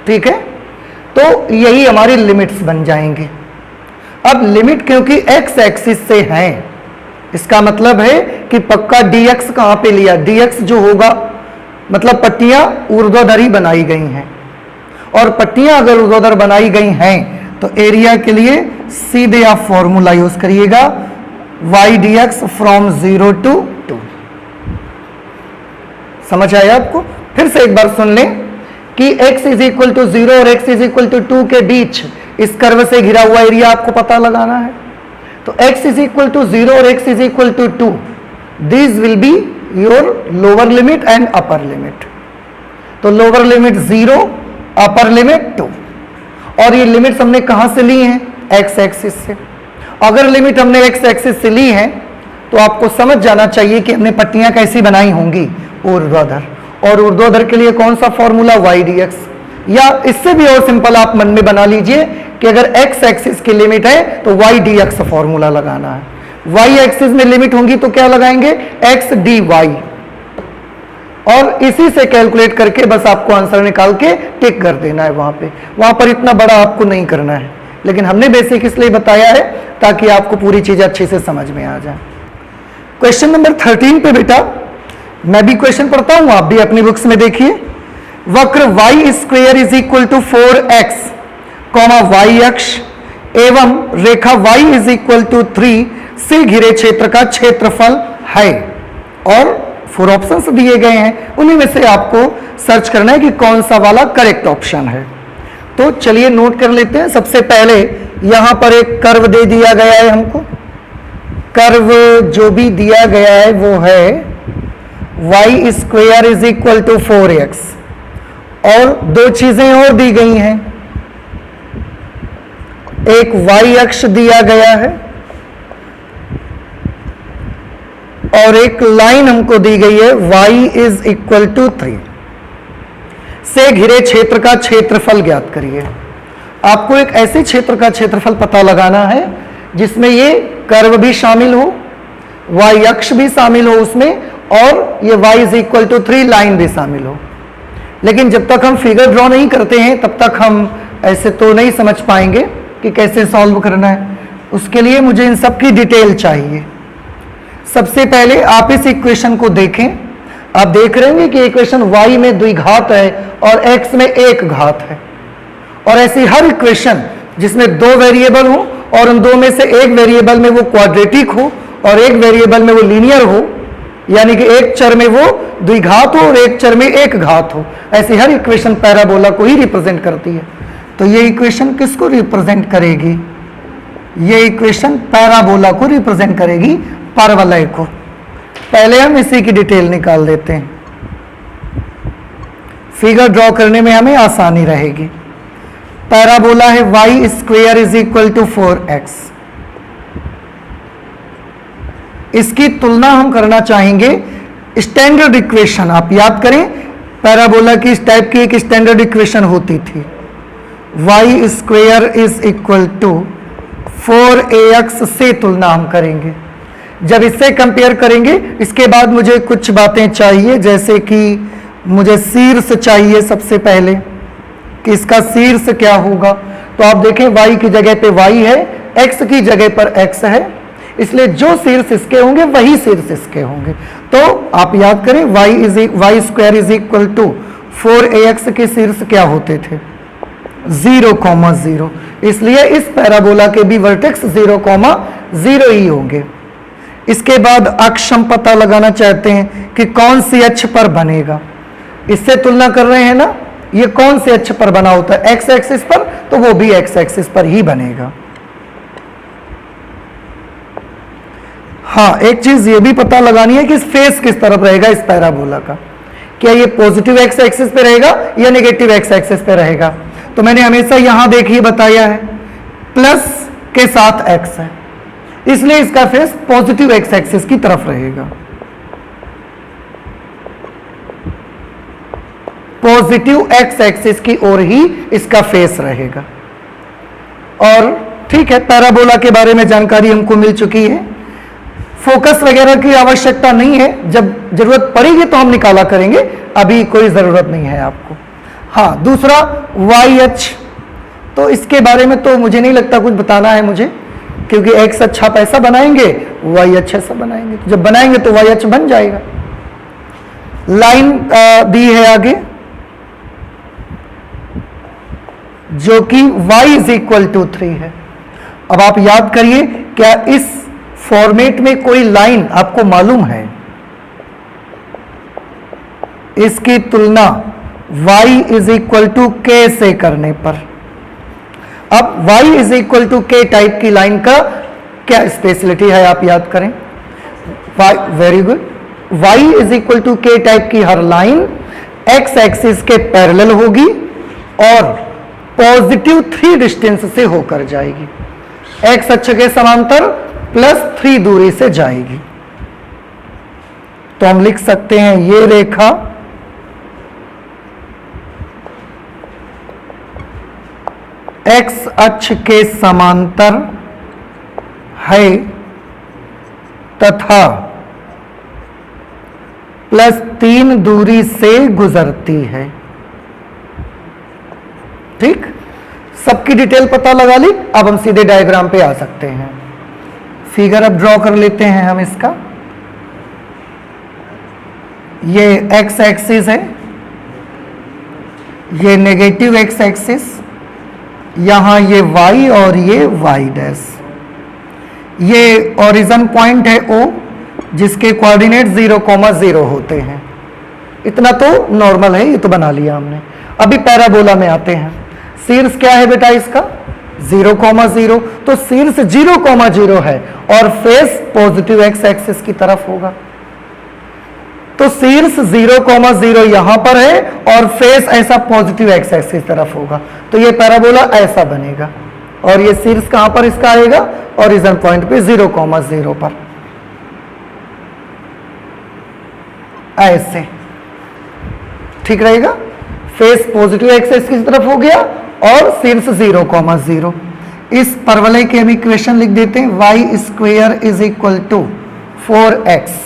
ठीक है? तो यही हमारी लिमिट्स बन जाएंगे। अब लिमिट क्योंकि x एक्सिस से है, इसका मतलब है कि पक्का dx कहां पे लिया, dx जो होगा मतलब पट्टियां ऊर्ध्वाधर बनाई गई हैं, और पट्टियां अगर ऊर्ध्वाधर बनाई गई हैं तो एरिया के लिए सीधे आप फॉर्मूला यूज करिएगा y dx फ्रॉम 0 to 2। समझ आया आपको? फिर से एक बार सुन लें कि x इज इक्वल टू 0 और x इज इक्वल टू 2 के बीच इस कर्व से घिरा हुआ एरिया आपको पता लगाना है। तो x इज इक्वल टू 0 और x is equal to 2, this will be your lower limit and upper limit. तो लोअर लिमिट 0, अपर लिमिट 2, और ये लिमिट्स हमने कहां से ली हैं, x एक्सिस से। अगर लिमिट हमने x एक्सिस से ली है तो आपको समझ जाना चाहिए कि हमने पट्टियां कैसी बनाई होंगी, ऊर्ध्वाधर, और ऊर्ध्वाधर के लिए कौन सा फॉर्मूला, y dx। या इससे भी और सिंपल आप मन में बना लीजिए कि अगर x एक्सिस की लिमिट है तो y dx फॉर्मूला लगाना है। y एक्सिस में लिमिट होंगी तो क्या लगाएंगे, x dy, और इसी से कैलकुलेट करके बस आपको आंसर निकाल के टिक कर देना है। वहां पर इतना बड़ा आपको नहीं करना है, लेकिन हमने बेसिक इसलिए बताया है ताकि आपको पूरी चीज अच्छे से समझ में आ जाए। क्वेश्चन नंबर 13 पे बेटा मैं भी क्वेश्चन पढ़ता हूं, आप भी अपनी बुक्स में देखिए। वक्र y square is equal to 4x, y अक्ष एवं रेखा y इज इक्वल टू 3 से घिरे क्षेत्र का क्षेत्रफल है, और 4 ऑप्शंस दिए गए हैं, उन्हीं में से आपको सर्च करना है कि कौन सा वाला करेक्ट ऑप्शन है। तो चलिए नोट कर लेते हैं। सबसे पहले यहां पर एक कर्व दे दिया गया है हमको। कर्व जो भी दिया गया है वो है y square is equal to 4x, और दो चीजें और दी गई हैं, एक y अक्ष दिया गया है और एक लाइन हमको दी गई है y इज इक्वल टू 3 से घिरे क्षेत्र का क्षेत्रफल ज्ञात करिए। आपको एक ऐसे क्षेत्र का क्षेत्रफल पता लगाना है जिसमें ये कर्व भी शामिल हो, y अक्ष भी शामिल हो उसमें, और ये y is equal to 3 line भी शामिल हो। लेकिन जब तक हम फिगर ड्रॉ नहीं करते हैं तब तक हम ऐसे तो नहीं समझ पाएंगे कि कैसे सॉल्व करना है। उसके लिए मुझे इन सब की डिटेल चाहिए। सबसे पहले आप इस इक्वेशन को देखें। आप देख रहे होंगे कि इक्वेशन y में द्विघात है और x में एक घात है, और ऐसी हर इक्वेशन जिसमें दो वेरिएबल हो और उन दो में से एक वेरिएबल में वो क्वाड्रेटिक हो और एक वेरिएबल में वो लीनियर हो, यानी कि एक चर में वो द्विघात हो और एक चर में एक घात हो, ऐसी हर इक्वेशन पैराबोला को ही रिप्रेजेंट करती है। तो ये इक्वेशन किसको रिप्रेजेंट करेगी, ये इक्वेशन पैराबोला को रिप्रेजेंट करेगी, परवलय को। पहले हम इसी की डिटेल निकाल देते हैं, फिगर ड्रॉ करने में हमें आसानी रहेगी। पैराबोला है y square is equal to 4x। इसकी तुलना हम करना चाहेंगे स्टैंडर्ड इक्वेशन। आप याद करें पैराबोला की इस टाइप की एक स्टैंडर्ड इक्वेशन होती थी, y square is equal to 4ax से तुलना हम करेंगे। जब इससे कंपेयर करेंगे इसके बाद मुझे कुछ बातें चाहिए, जैसे कि मुझे शीर्ष चाहिए सबसे पहले कि इसका शीर्ष क्या होगा। तो आप देखें y की जगह पे y है, x की जगह पर x है, इसलिए जो शीर्ष इसके होंगे वही शीर्ष इसके होंगे। तो आप याद करें y square is equal to 4ax के शीर्ष क्या होते थे, 0,0। इसलिए इस पैराबोला के भी वर्टेक्स 0,0 ही होंगे। इसके बाद अक्ष हम पता लगाना चाहते हैं कि कौन सी अक्ष पर बनेगा। इससे तुलना कर रहे हैं ना, ये कौन से अक्ष पर बना होता है, एक्स एक्सिस पर, तो वो भी एक्स एक्सिस पर ही बनेगा। हाँ, एक चीज ये भी पता लगानी है कि फेस किस तरफ रहेगा इस पैराबोला का, क्या ये पॉजिटिव एक्स एक्सिस पे रहेगा या नेगेटिव एक्स एक्सिस पे रहेगा। तो मैंने हमेशा यहां देखिए बताया है प्लस के साथ एक्स है, इसलिए इसका फेस पॉजिटिव एक्स एक्सिस की तरफ रहेगा, पॉजिटिव एक्स एक्सिस की ओर ही इसका फेस रहेगा। और ठीक है, पैराबोला के बारे में जानकारी हमको मिल चुकी है, फोकस वगैरह की आवश्यकता नहीं है, जब जरूरत पड़ेगी तो हम निकाला करेंगे, अभी कोई जरूरत नहीं है आपको। हाँ, दूसरा वाई अक्ष, तो इसके बारे में तो मुझे नहीं लगता कुछ बताना है मुझे, क्योंकि एक्स अक्ष आप ऐसा बनाएंगे, वाई अक्ष ऐसा बनाएंगे, तो जब बनाएंगे तो वाई अक्ष बन जाएगा। लाइन दी है आगे जो कि y इज इक्वल टू 3 है। अब आप याद करिए, क्या इस फॉर्मेट में कोई लाइन आपको मालूम है? इसकी तुलना y is equal to k से करने पर। अब y is equal to k type की लाइन का क्या स्पेशलिटी है आप याद करें। Very good, y is equal to k type की हर लाइन x एक्सिस के पैरेलल होगी और पॉजिटिव 3 डिस्टेंस से होकर जाएगी, x अक्ष के समांतर प्लस 3 दूरी से जाएगी। तो हम लिख सकते हैं ये रेखा x अक्ष के समांतर है तथा प्लस 3 दूरी से गुजरती है। ठीक, सबकी डिटेल पता लगा ली। अब हम सीधे डायग्राम पे आ सकते हैं। फिगर अब ड्रॉ कर लेते हैं हम इसका। ये एक्स एक्सिस है, ये नेगेटिव एक्स एक्सिस, यहां ये वाई और ये वाई डैश। ये ओरिजिन पॉइंट है O, जिसके कोऑर्डिनेट 0,0 होते हैं। इतना तो नॉर्मल है, ये तो बना लिया हमने। अभी पैराबोला में आते हैं। शीर्ष क्या है बेटा इसका? 0,0, तो शीर्ष 0,0 है और फेस पॉजिटिव एक्स एक्सिस की तरफ होगा। तो शीर्ष 0,0 यहां पर है और फेस ऐसा पॉजिटिव एक्स एक्सिस तरफ होगा, तो ये पैराबोला ऐसा बनेगा। और ये शीर्ष कहां पर इसका आएगा? ओरिजिन पॉइंट पे 0,0 पर, ऐसे। ठीक रहेगा, फेस पॉजिटिव एक्स एक्सिस की तरफ हो गया और शीर्ष 0,0। इस परवलय की हम इक्वेशन लिख देते हैं, y square is equal to 4x।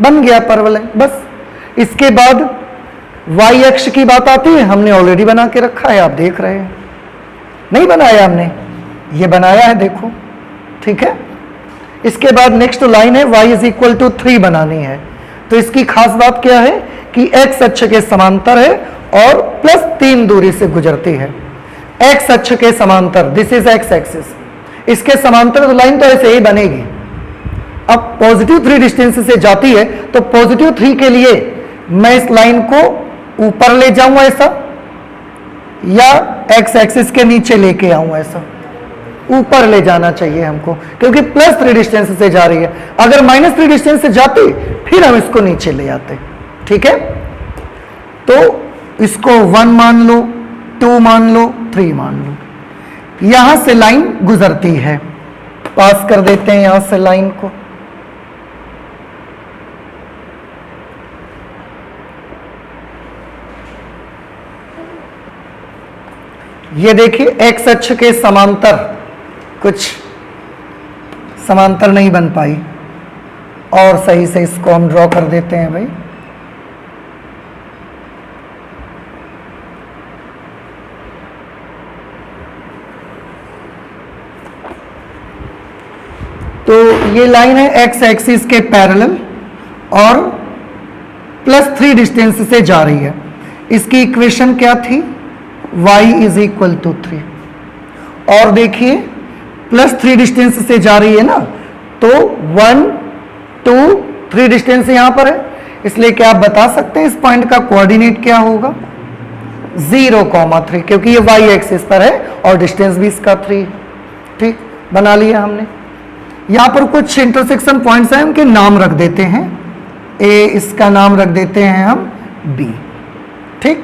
बन गया परवलय, बस। इसके बाद y अक्ष की बात आती है, हमने ऑलरेडी बना के रखा है, आप देख रहे हैं। नहीं बनाया हमने, ये बनाया है, देखो। ठीक है, इसके बाद नेक्स्ट लाइन है y इज इक्वल टू 3 बनानी है। तो इसकी खास बात क्या है कि x अक्ष के समांतर है और प्लस 3 दूरी से गुजरती है। x अक्ष के समांतर, दिस इज x एक्सिस, इसके समांतर तो लाइन तो ऐसे ही बनेगी। अब पॉजिटिव 3 डिस्टेंस से जाती है, तो पॉजिटिव 3 के लिए मैं इस लाइन को ऊपर ले जाऊं ऐसा, या x एक्सिस के नीचे लेके आऊं ऐसा। ऊपर ले जाना चाहिए हमको, क्योंकि प्लस 3 डिस्टेंस से जा रही है। अगर माइनस 3 डिस्टेंस से जाती फिर हम इसको नीचे ले आते। ठीक है, तो इसको 1 मान लो, 2 मान लो, 3 मान लो। यहां से लाइन गुजरती है, पास कर देते हैं यहां से लाइन को। ये देखिए एक्स अक्ष के समांतर कुछ समांतर नहीं बन पाई, और सही से इसको हम ड्रॉ कर देते हैं भाई। तो ये लाइन है एक्स एक्सिस के पैरेलल और प्लस 3 डिस्टेंस से जा रही है। इसकी इक्वेशन क्या थी? y is equal to 3। और देखिए प्लस 3 डिस्टेंस से जा रही है ना, तो 1 2 3 डिस्टेंस यहां पर है, इसलिए क्या आप बता सकते हैं इस पॉइंट का कोऑर्डिनेट क्या होगा? 0,3, क्योंकि ये y एक्सिस पर है और डिस्टेंस भी इसका 3 है। ठीक, बना लिया हमने। यहां पर कुछ इंटरसेक्शन पॉइंट्स हैं, उनके नाम रख देते हैं। A, इसका नाम रख देते हैं हम B। ठीक,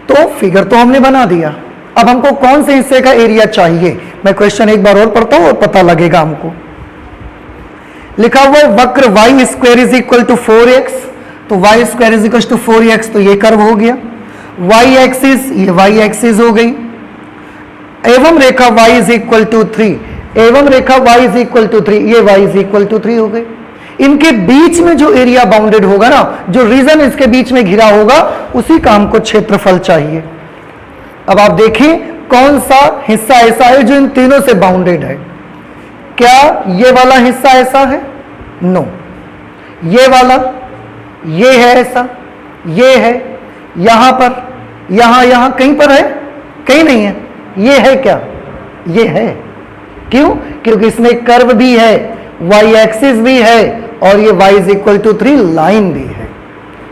तो फिगर तो हमने बना दिया। अब हमको कौन से हिस्से का एरिया चाहिए? मैं क्वेश्चन एक बार और पढ़ता हूं और पता लगेगा हमको। लिखा हुआ है वक्र y square is equal to 4x, तो y square is equal to 4x, तो ये कर्व हो गया। y एक्सिस, ये y एक्सिस हो गई। एवं रेखा y इज इक्वल टू 3, एवं रेखा y इज इक्वल टू 3, ये y इज इक्वल टू 3 हो गई। इनके बीच में जो एरिया बाउंडेड होगा ना, जो रीजन इसके बीच में घिरा होगा, उसी का हमको क्षेत्रफल चाहिए। अब आप देखिए कौन सा हिस्सा ऐसा है जो इन तीनों से बाउंडेड है। क्या ये वाला हिस्सा ऐसा है? नो। ये वाला, ये है ऐसा, ये है, यहां पर, यहां कहीं पर है? कहीं नहीं है। ये है क्या? ये है। क्यों? क्योंकि इसमें कर्व भी है, y एक्सिस भी है, और ये y is equal to 3 line भी है।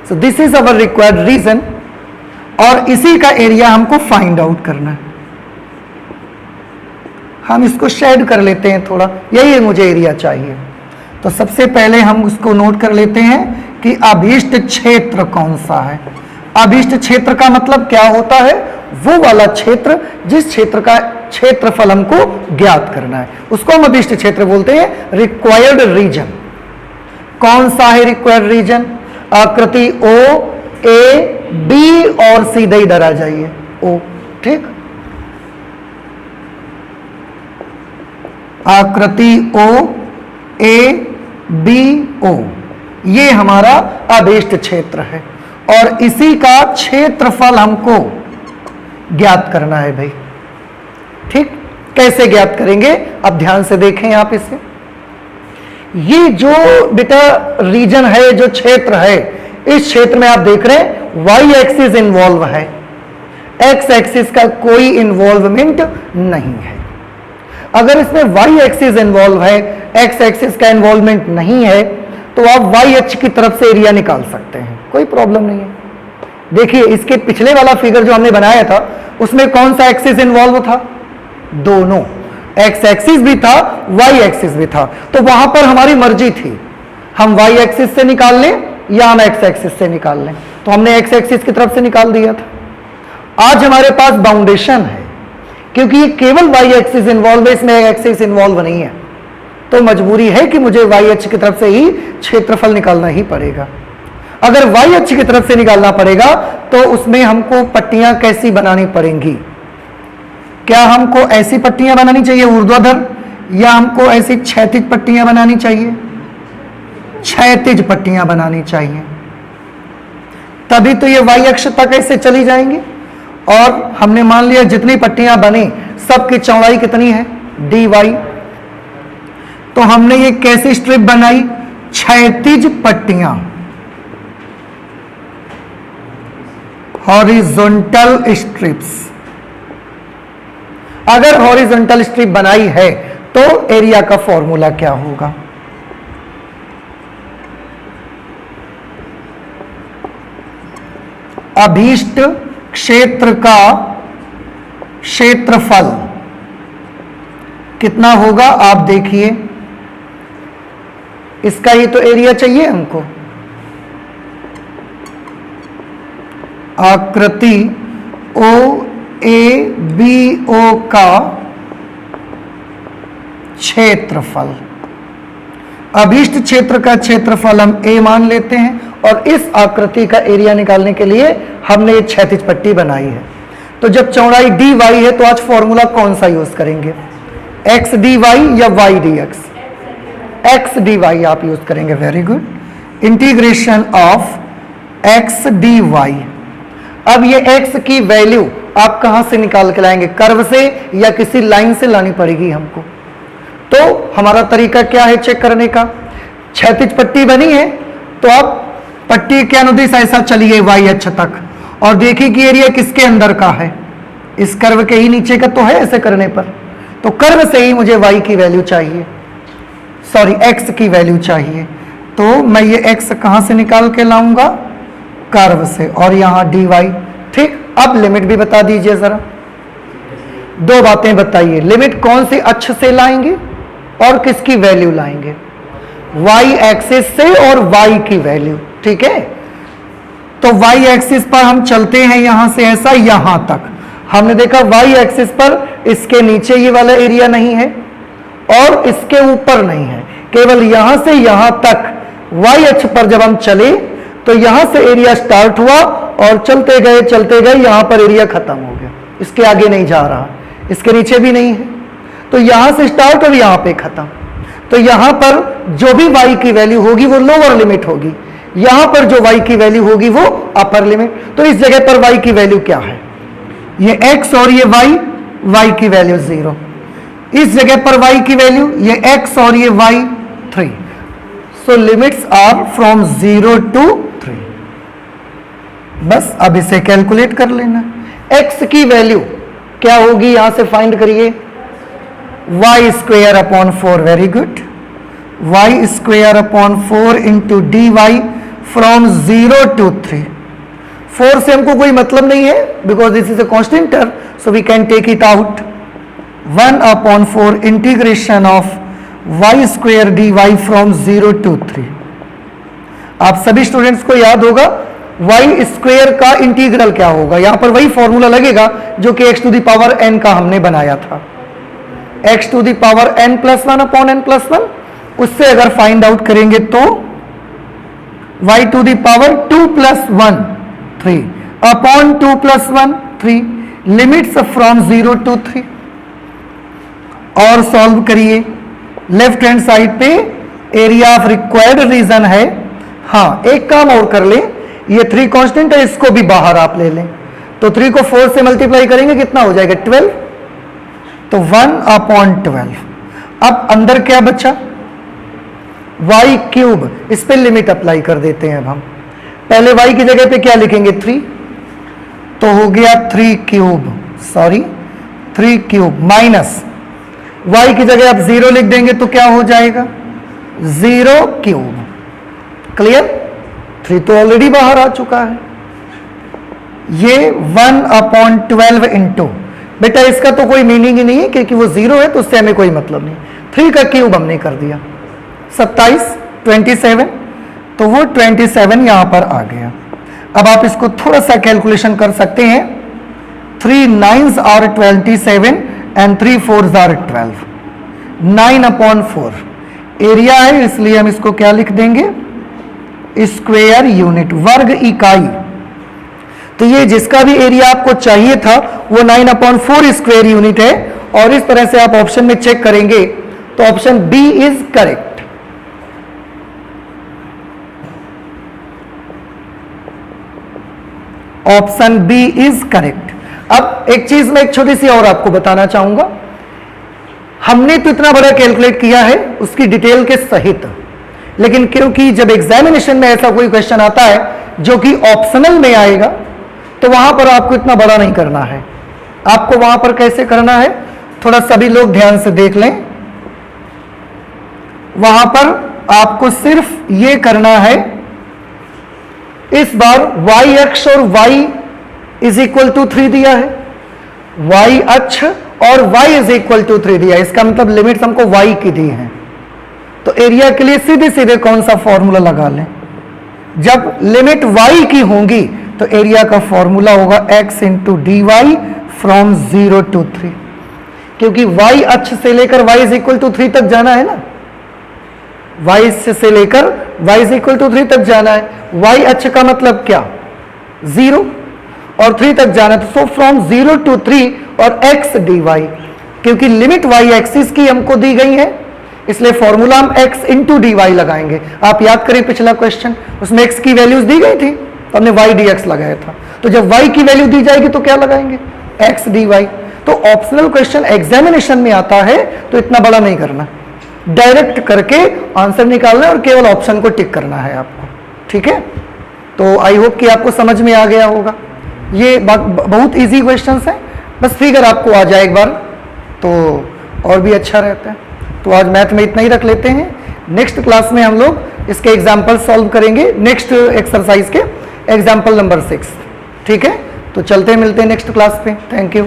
So this is our required region, और इसी का एरिया हमको फाइंड आउट करना है। हम इसको शेड कर लेते हैं थोड़ा, यही मुझे एरिया चाहिए। तो सबसे पहले हम उसको नोट कर लेते हैं कि अभीष्ट क्षेत्र कौन सा है। अभीष्ट क्षेत्र का मतलब क्या होता है? वो वाला क्षेत्र जिस क्षेत्र का क्षेत्रफल हमको ज्ञात करना है, उसको हम अभीष्ट क्षेत्र बोलते हैं। रिक्वायर्ड रीजन कौन सा है? रिक्वायर्ड रीजन आकृति O, A, B और सीधे इधर आ जाइए O। ठीक, आकृति O, A, B, O, ये हमारा अभीष्ट क्षेत्र है, और इसी का क्षेत्रफल हमको ज्ञात करना है भाई। ठीक, कैसे ज्ञात करेंगे? अब ध्यान से देखें आप इसे। ये जो बेटा रीजन है, जो क्षेत्र है, इस क्षेत्र में आप देख रहे हैं y एक्सिस इन्वॉल्व है, x एक्सिस का कोई इन्वॉल्वमेंट नहीं है। अगर इसमें y एक्सिस इन्वॉल्व है, x एक्सिस का इन्वॉल्वमेंट नहीं है, तो आप y अक्ष की तरफ से एरिया निकाल सकते हैं, कोई प्रॉब्लम नहीं है। देखिए इसके पिछले वाला फिगर जो हमने बनाया था, उसमें कौन सा एक्सिस इन्वॉल्व था? दोनों, x एक्सिस भी था, y एक्सिस भी था। तो वहां पर हमारी मर्जी थी, हम y एक्सिस से निकाल लें या हम x एक्सिस से निकाल लें। तो हमने x एक्सिस की तरफ से निकाल दिया था। आज हमारे पास बाउंडेशन है, क्योंकि ये केवल y एक्सिस इन्वॉल्व है, इसमें एक्सिस इन्वॉल्व नहीं है, तो मजबूरी है कि मुझे y अक्ष की तरफ से ही क्षेत्रफल निकालना ही पड़ेगा। अगर y अक्ष की तरफ से निकालना पड़ेगा तो उसमें हमको पट्टियां कैसी बनानी पड़ेंगी? क्या हमको ऐसी पट्टियां बनानी चाहिए ऊर्ध्वाधर, या हमको ऐसी क्षैतिज पट्टियां बनानी चाहिए? क्षैतिज पट्टियां बनानी चाहिए, तभी तो ये y अक्ष तक ऐसे चली जाएंगी। और हमने मान लिया जितनी पट्टियां बनी सबकी चौड़ाई कितनी है? dy। तो हमने ये कैसी स्ट्रिप बनाई? क्षैतिज पट्टियां, हॉरिजॉन्टल स्ट्रिप्स। अगर हॉरिजॉन्टल स्ट्रिप बनाई है तो एरिया का फॉर्मूला क्या होगा? अभीष्ट क्षेत्र का क्षेत्रफल कितना होगा? आप देखिए, इसका ही तो एरिया चाहिए हमको। आकृति O, A, B, O का क्षेत्रफल, अभीष्ट क्षेत्र का क्षेत्रफल हम A मान लेते हैं, और इस आकृति का एरिया निकालने के लिए हमने एक क्षैतिज पट्टी बनाई है। तो जब चौड़ाई dy है तो आज फॉर्मूला कौन सा यूज करेंगे? x dy या y dx? x dy आप यूज करेंगे। Very good. Integration of x dy। अब ये x की वैल्यू आप कहां से निकाल के लाएंगे? कर्व से या किसी लाइन से लानी पड़ेगी हमको। तो हमारा तरीका क्या है चेक करने का? क्षैतिज पट्टी बनी है तो आप पट्टी के अनुदिश ऐसा चलिए y अक्ष तक, और देखिए कि एरिया किसके अंदर का है? इस कर्व के ही नीचे का तो है ऐसे करने पर, तो कर्व से ही मुझे y की वैल्यू चाहिए। सॉरी x की वैल्यू चाहिए, तो मैं ये x कहां से निकाल के लाऊंगा, कर्व से, और यहां dy। ठीक, अब लिमिट भी बता दीजिए जरा, दो बातें बताइए, लिमिट कौन से अक्ष से लाएंगे और किसकी वैल्यू लाएंगे, y एक्सिस से और y की वैल्यू। ठीक है, तो y एक्सिस पर हम चलते हैं यहां से ऐसा यहां तक, हमने देखा y एक्सिस पर इसके नीचे ये वाला एरिया नहीं है और इसके ऊपर नहीं है, केवल यहां से यहां तक y अक्ष पर जब हम चले तो यहां से एरिया स्टार्ट हुआ और चलते गए यहां पर एरिया खत्म हो गया, इसके आगे नहीं जा रहा, इसके नीचे भी नहीं है, तो यहां से स्टार्ट और यहां पे खत्म। तो यहां पर जो भी y की वैल्यू होगी वो लोअर लिमिट होगी, यहां पर जो y की वैल्यू होगी वो अपर लिमिट। तो इस जगह पर y की वैल्यू क्या है, ये x और ये y की वैल्यू 0, इस जगह पर y की वैल्यू ये x और ये y 3। So limits are from 0 to 3। बस अब इसे कैलकुलेट कर लेना, x की वैल्यू क्या होगी यहां से फाइंड करिए, y square upon 4, very good, y square upon 4 into dy from 0 to 3। 4 से हमको कोई मतलब नहीं है because this is a constant term, so we can take it out. 1 upon 4 integration of y square dy from 0 to 3। आप सभी स्टूडेंट्स को याद होगा y स्क्वेयर का इंटीग्रल क्या होगा, यहां पर वही फॉर्मूला लगेगा जो कि x to the power n का हमने बनाया था, x to the power n plus 1 upon n plus 1, उससे अगर फाइंड आउट करेंगे तो y to the power 2 plus 1 3 upon 2 plus 1 3, limits from 0 to 3। और सॉल्व करिए, लेफ्ट हैंड साइड पे एरिया ऑफ रिक्वायर्ड रीजन है। हाँ, एक काम और कर ले, ये 3 कांस्टेंट है, इसको भी बाहर आप ले लें, तो 3 को 4 से मल्टीप्लाई करेंगे कितना हो जाएगा 12, तो 1 अपॉन 12। अब अंदर क्या बचा, y क्यूब, इस पे लिमिट अप्लाई कर देते हैं अब हम, पहले y की जगह पे क्या लिखेंगे 3, तो हो गया 3 cube, sorry 3 cube minus y की जगह आप 0 लिख देंगे तो क्या हो जाएगा 0 क्यूब। क्लियर, 3 तो ऑलरेडी बाहर आ चुका है, ये 1 अपॉन 12 इंटू, बेटा इसका तो कोई मीनिंग ही नहीं है क्योंकि वो 0 है तो उससे हमें कोई मतलब नहीं, 3 का क्यूब हमने कर दिया 27 27, तो वो 27 यहां पर आ गया। अब आप इसको थोड़ा सा कैलकुलेशन कर सकते हैं, 3 9s are 27 and 3 4s are 12, 9 upon 4 area है इसलिए हम इसको क्या लिख देंगे स्क्वायर यूनिट, वर्ग इकाई। तो ये जिसका भी एरिया आपको चाहिए था वो 9 अपॉन 4 स्क्वायर यूनिट है, और इस तरह से आप ऑप्शन में चेक करेंगे तो option B is correct. Option B is correct. अब एक चीज मैं एक छोटी सी और आपको बताना चाहूंगा, हमने तो इतना बड़ा कैलकुलेट किया है उसकी डिटेल के सहित, लेकिन क्योंकि जब एग्जामिनेशन में ऐसा कोई क्वेश्चन आता है जो कि ऑप्शनल में आएगा तो वहां पर आपको इतना बड़ा नहीं करना है। आपको वहां पर कैसे करना है, थोड़ा सभी लोग ध्यान से देख लें, वहां पर आपको सिर्फ ये करना है, इस बार y अक्ष और y इज इक्वल टू 3 दिया है, y अक्ष और y इज इक्वल टू 3 दिया है, इसका मतलब लिमिट्स हमको y की दी है। तो एरिया के लिए सीधे सीधे कौन सा फॉर्मूला लगा लें, जब लिमिट y की होंगी तो एरिया का फॉर्मूला होगा x into d y from 0 to 3, क्योंकि y अक्ष से लेकर y इज इक्वल टू 3 तक जाना है ना, y से लेकर y इज इक्वल टू 3 तक जाना है, y अक्ष का मतलब क्या 0 और 3 तक जाना है, तो सो फ्रॉम 0 to 3 और x dy, क्योंकि लिमिट y एक्सिस की हमको दी गई है इसलिए फॉर्मूला हम x इंटू डी वाई लगाएंगे। आप याद करें पिछला क्वेश्चन, उसमें x की वैल्यूज दी गई थी तो हमने y dx लगाया था, तो जब y की वैल्यू दी जाएगी तो क्या लगाएंगे x dy। तो ऑप्शनल क्वेश्चन एग्जामिनेशन में आता है तो इतना बड़ा नहीं करना, डायरेक्ट करके आंसर निकालना और केवल ऑप्शन को टिक करना है आपको, ठीक है। तो आई होप कि आपको समझ में आ गया होगा, ये बहुत इजी क्वेश्चंस हैं, बस फिगर आपको आ जाए एक बार तो और भी अच्छा रहता है। तो आज मैथ में इतना ही रख लेते हैं। नेक्स्ट क्लास में हम लोग इसके एग्जाम्पल सॉल्व करेंगे, नेक्स्ट एक्सरसाइज के एग्जाम्पल नंबर 6। ठीक है, तो चलते मिलते हैं नेक्स्ट क्लास पे। Thank you.